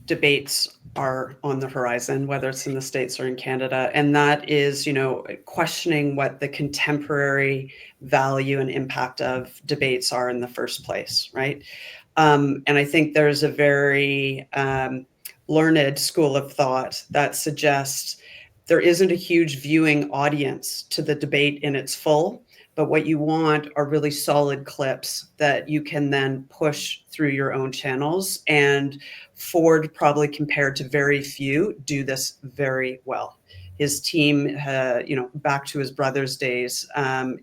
debates are on the horizon, whether it's in the States or in Canada, and that is, questioning what the contemporary value and impact of debates are in the first place, right? And I think there's a very learned school of thought that suggests there isn't a huge viewing audience to the debate in its full, but what you want are really solid clips that you can then push through your own channels. And Ford, probably compared to very few, do this very well. His team, back to his brother's days,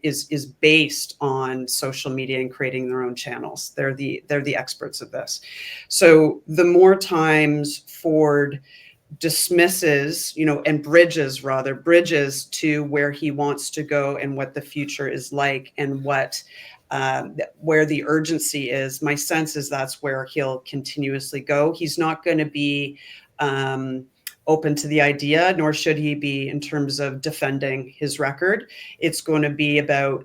is based on social media and creating their own channels. They're the experts of this. So the more times Ford dismisses, and bridges to where he wants to go and what the future is like and what where the urgency is, my sense is that's where he'll continuously go. He's not going to be open to the idea, nor should he be, in terms of defending his record. It's going to be about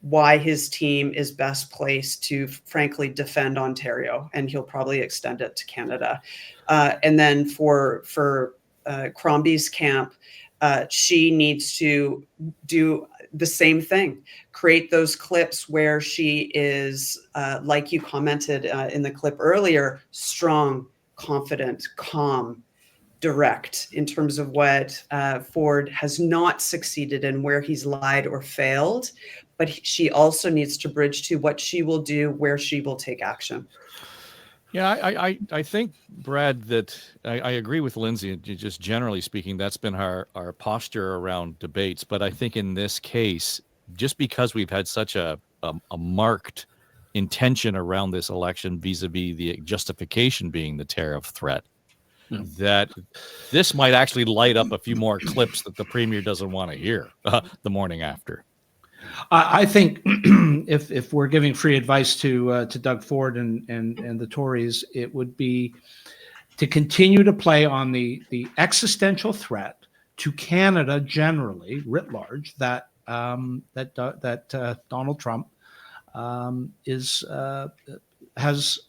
why his team is best placed to, frankly, defend Ontario, and he'll probably extend it to Canada. And then for Crombie's camp, she needs to do the same thing, create those clips where she is, like you commented in the clip earlier, strong, confident, calm, direct in terms of what Ford has not succeeded in, where he's lied or failed. But she also needs to bridge to what she will do, where she will take action. Yeah, I think, Brad, that I agree with Lindsay. Just generally speaking, that's been our posture around debates. But I think in this case, just because we've had such a marked intention around this election vis-a-vis the justification being the tariff threat, that this might actually light up a few more clips that the Premier doesn't want to hear the morning after. I think if we're giving free advice to Doug Ford and the Tories, it would be to continue to play on the existential threat to Canada generally, writ large, that Donald Trump has.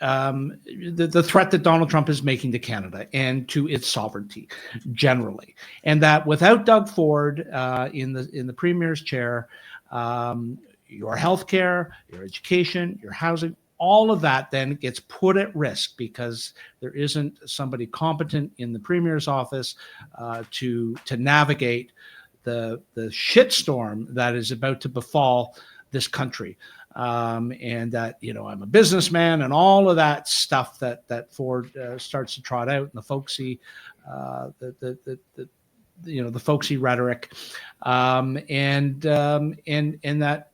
The threat that Donald Trump is making to Canada and to its sovereignty generally, and that without Doug Ford in the Premier's chair, your healthcare, your education, your housing, all of that then gets put at risk because there isn't somebody competent in the Premier's office to navigate the shitstorm that is about to befall this country. And that, I'm a businessman and all of that stuff that Ford starts to trot out, and the folksy, the folksy rhetoric, and that,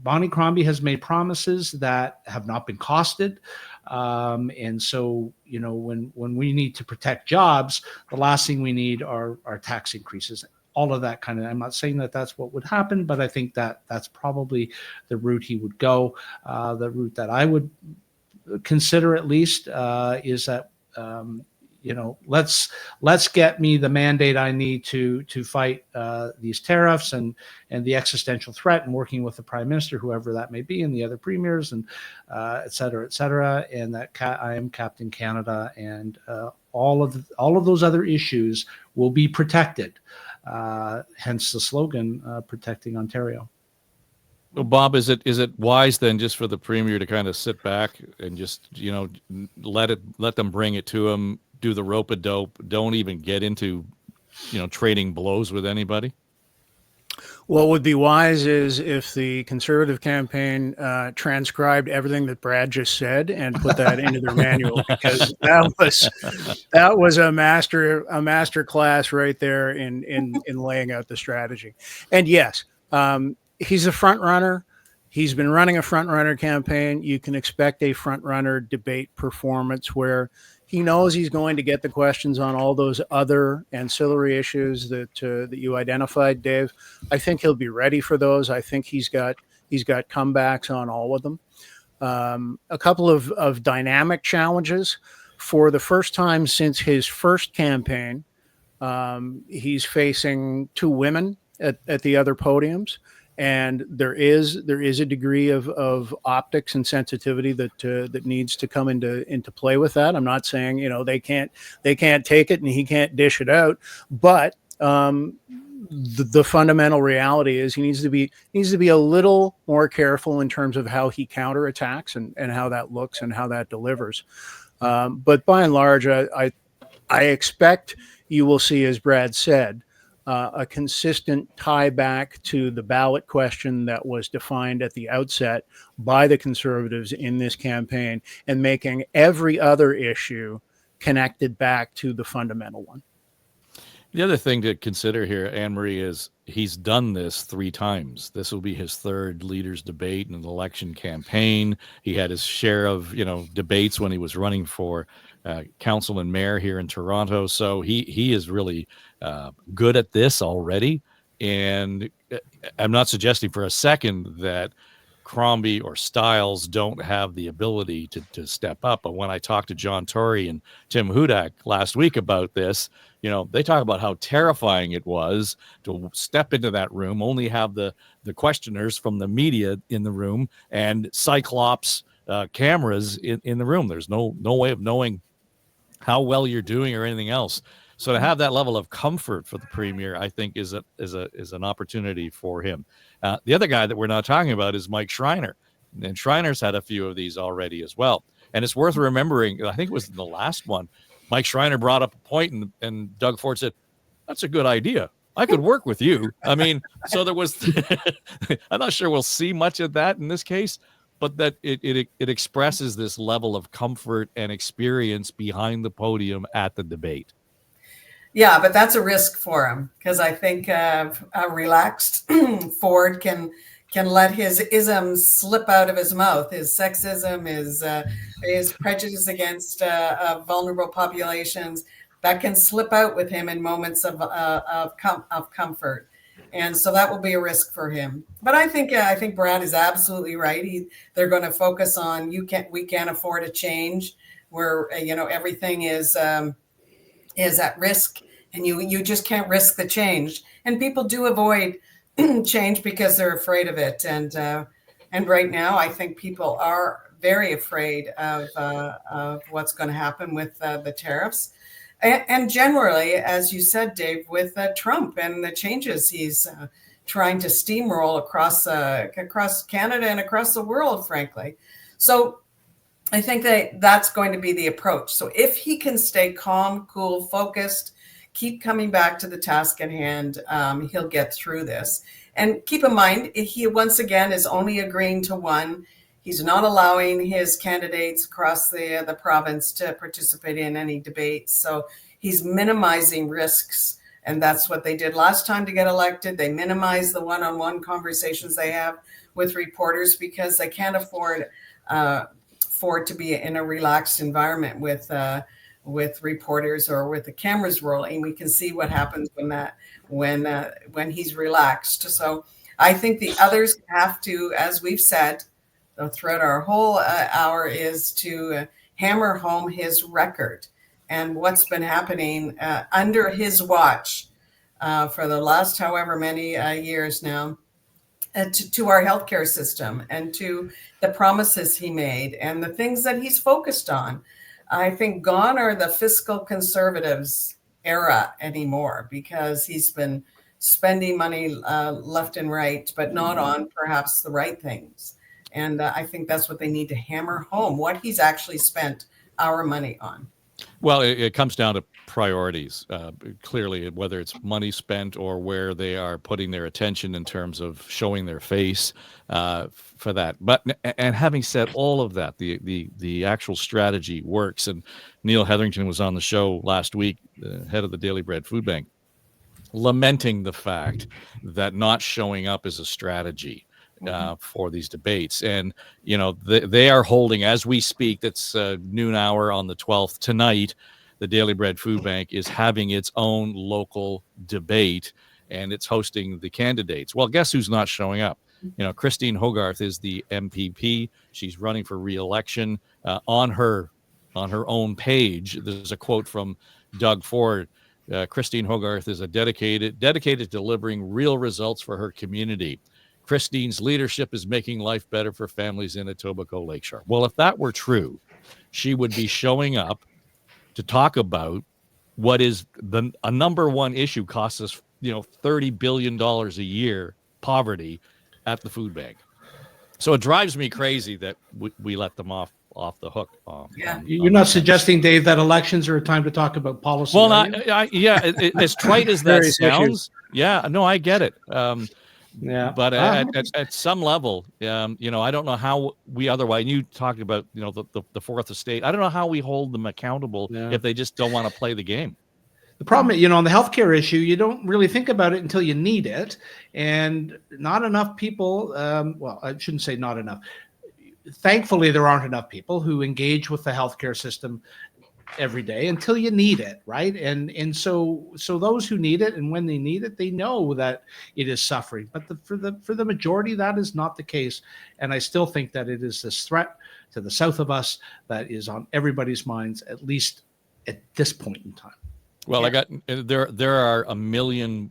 Bonnie Crombie has made promises that have not been costed. And so, when we need to protect jobs, the last thing we need are tax increases. All of that kind of, I'm not saying that that's what would happen, but I think that that's probably the route he would go. The route that I would consider, at least, is that, let's get me the mandate I need to fight these tariffs and the existential threat, and working with the prime minister, whoever that may be, and the other premiers, and et cetera, and that I am Captain Canada, and all of those other issues will be protected. Hence the slogan, protecting Ontario. Well, Bob, is it wise then just for the premier to kind of sit back and just, let them bring it to him, do the rope-a-dope, don't even get into, trading blows with anybody? What would be wise is if the Conservative campaign transcribed everything that Brad just said and put that into their manual, because that was a master class right there in laying out the strategy. And yes, he's a front runner. He's been running a front runner campaign. You can expect a front runner debate performance where he knows he's going to get the questions on all those other ancillary issues that you identified, Dave. I think he'll be ready for those. I think he's got comebacks on all of them. A couple of dynamic challenges. For the first time since his first campaign, he's facing two women at the other podiums. And there is a degree of optics and sensitivity that needs to come into play with that. I'm not saying they can't take it and he can't dish it out, but the fundamental reality is he needs to be a little more careful in terms of how he counterattacks and how that looks and how that delivers. But by and large, I expect you will see, as Brad said, a consistent tie back to the ballot question that was defined at the outset by the Conservatives in this campaign, and making every other issue connected back to the fundamental one. The other thing to consider here, Anne-Marie, is he's done this 3 times. This will be his third leaders debate in an election campaign. He had his share of, debates when he was running for council and mayor here in Toronto. So he is really good at this already. And I'm not suggesting for a second that Crombie or Stiles don't have the ability to step up. But when I talked to John Tory and Tim Hudak last week about this, they talk about how terrifying it was to step into that room, only have the questioners from the media in the room, and Cyclops cameras in the room. There's no way of knowing how well you're doing or anything else. So to have that level of comfort for the premier, I think is an opportunity for him. The other guy that we're not talking about is Mike Schreiner, and Schreiner's had a few of these already as well. And it's worth remembering, I think it was the last one, Mike Schreiner brought up a point and Doug Ford said, "That's a good idea. I could work with you." I mean, so there was, I'm not sure we'll see much of that in this case, but that it expresses this level of comfort and experience behind the podium at the debate. Yeah, but that's a risk for him, because I think a relaxed Ford can let his isms slip out of his mouth, his sexism, his prejudice against vulnerable populations, that can slip out with him in moments of comfort. And so that will be a risk for him. But I think Brad is absolutely right. They're going to focus on we can't afford a change where everything is at risk, and you just can't risk the change. And people do avoid change because they're afraid of it. And right now, I think people are very afraid of what's going to happen with the tariffs. And generally, as you said, Dave, with Trump and the changes he's trying to steamroll across Canada and across the world, frankly. So I think that's going to be the approach. So if he can stay calm, cool, focused, keep coming back to the task at hand. He'll get through this. And keep in mind, he once again is only agreeing to one. He's not allowing his candidates across the province to participate in any debates. So he's minimizing risks. And that's what they did last time to get elected. They minimized the one-on-one conversations they have with reporters because they can't afford to be in a relaxed environment with reporters or with the cameras rolling. We can see what happens when he's relaxed. So I think the others have to, as we've said throughout our whole hour, is to hammer home his record and what's been happening under his watch for the last however many years now, to our healthcare system and to the promises he made and the things that he's focused on. I think gone are the fiscal conservatives era anymore, because he's been spending money left and right, but not on perhaps the right things. And I think that's what they need to hammer home, what he's actually spent our money on. Well, it comes down to priorities, clearly, whether it's money spent or where they are putting their attention in terms of showing their face for that. But and having said all of that, the actual strategy works. And Neil Hetherington was on the show last week, the head of the Daily Bread Food Bank, lamenting the fact that not showing up is a strategy for these debates. And, you know, they are holding, as we speak, that's noon hour on the 12th tonight, the Daily Bread Food Bank is having its own local debate, and it's hosting the candidates. Well, guess who's not showing up? You know, Christine Hogarth is the MPP. She's running for re-election. On her own page, there's a quote from Doug Ford. Christine Hogarth is dedicated to delivering real results for her community. Christine's leadership is making life better for families in Etobicoke Lakeshore. Well, if that were true, she would be showing up to talk about what is a number one issue, costs us, $30 billion a year, poverty at the food bank. So it drives me crazy that we let them off the hook. You're not suggesting, Dave, that elections are a time to talk about policy. Well, as trite as that sounds, no, I get it. But at some level, I don't know how we otherwise. You talked about, the fourth estate. I don't know how we hold them accountable if they just don't want to play the game. The problem, on the healthcare issue, you don't really think about it until you need it, and not enough people. Well, I shouldn't say not enough. Thankfully, there aren't enough people who engage with the healthcare system every day until you need it, right? And so those who need it, and when they need it, they know that it is suffering. But for the majority, that is not the case. And I still think that it is this threat to the south of us that is on everybody's minds, at least at this point in time. Well, there are a million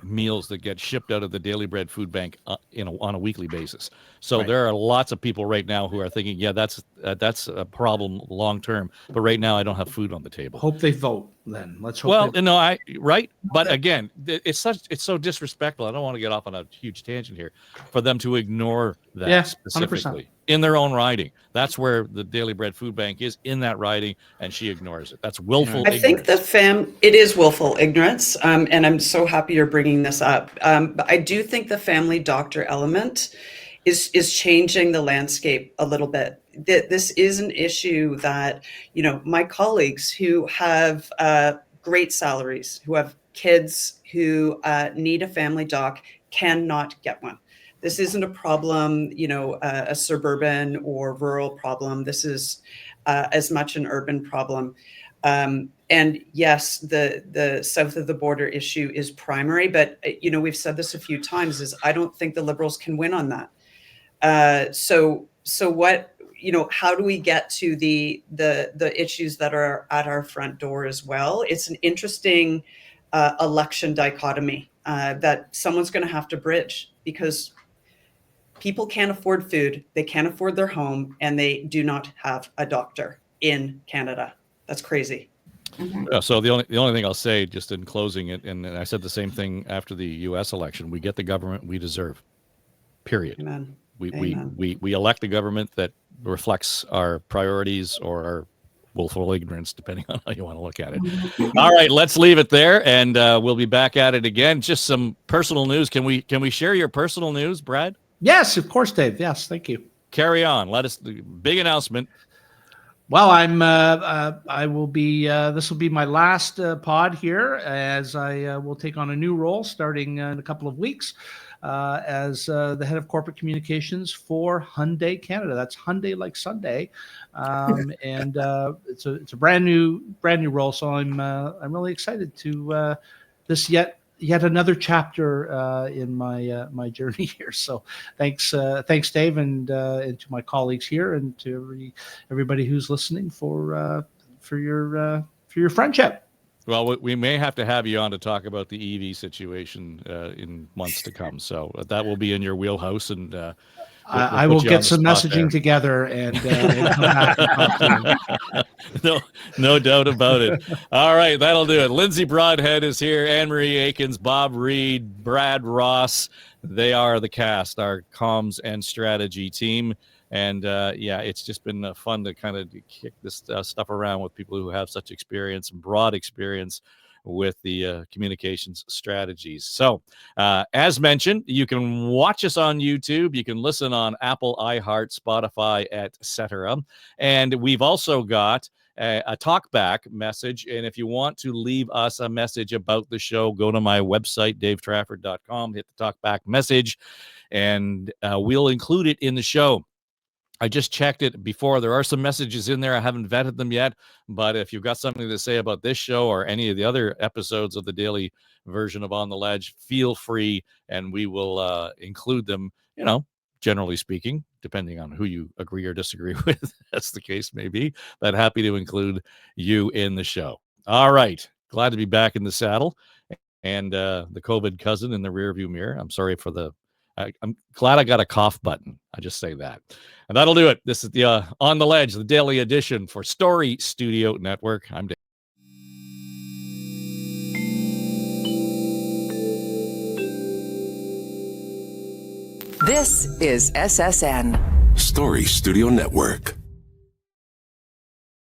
meals that get shipped out of the Daily Bread Food Bank on a weekly basis. So there are lots of people right now who are thinking, that's a problem long term. But right now, I don't have food on the table. Hope they vote then. Let's hope. Well, right. But again, it's so disrespectful. I don't want to get off on a huge tangent here for them to ignore that specifically 100%. In their own riding. That's where the Daily Bread Food Bank is, in that riding, and she ignores it. That's willful ignorance. I think it is willful ignorance, and I'm so happy you're bringing this up. But I do think the family doctor element is changing the landscape a little bit. This is an issue that, my colleagues who have great salaries, who have kids who need a family doc, cannot get one. This isn't a problem, a suburban or rural problem. This is as much an urban problem. And yes, the south of the border issue is primary, but we've said this a few times, is I don't think the Liberals can win on that. So what, how do we get to the issues that are at our front door as well? It's an interesting election dichotomy that someone's going to have to bridge, because people can't afford food, they can't afford their home, and they do not have a doctor in Canada. That's crazy. Mm-hmm. So the only thing I'll say, just in closing, and I said the same thing after the U.S. election: we get the government we deserve. Period. Amen. We elect the government that reflects our priorities or our willful ignorance, depending on how you want to look at it. All right, let's leave it there, and we'll be back at it again. Just some personal news. Can we share your personal news, Brad? Yes, of course, Dave. Yes, thank you. Carry on. Let us. Big announcement. Well, I will be. This will be my last pod here, as I will take on a new role starting in a couple of weeks as the head of corporate communications for Hyundai Canada. That's Hyundai like Sunday, and it's a brand new role. So I'm really excited to this yet another chapter in my journey here. So thanks, Dave, and to my colleagues here, and to everybody who's listening for your friendship. Well, we may have to have you on to talk about the EV situation in months to come. So that will be in your wheelhouse, and we'll I will get some messaging together and come back and talk to you. No doubt about it. All right, that'll do it. Lindsay Broadhead is here, Anne-Marie Aikens, Bob Reed, Brad Ross. They are the cast, our comms and strategy team. And it's just been fun to kind of kick this stuff around with people who have such experience, broad experience with the communications strategies. So as mentioned, you can watch us on YouTube. You can listen on Apple, iHeart, Spotify, etc. And we've also got a talkback message. And if you want to leave us a message about the show, go to my website, davetrafford.com, hit the talkback message, and we'll include it in the show. I just checked it before. There are some messages in there. I haven't vetted them yet, but if you've got something to say about this show or any of the other episodes of the daily version of On the Ledge, feel free, and we will include them, generally speaking, depending on who you agree or disagree with. That's the case may be, but happy to include you in the show. All right. Glad to be back in the saddle, and the COVID cousin in the rearview mirror. I'm sorry for I'm glad I got a cough button. I just say that. And that'll do it. This is the On the Ledge, the daily edition for Story Studio Network. I'm Dave. This is SSN. Story Studio Network.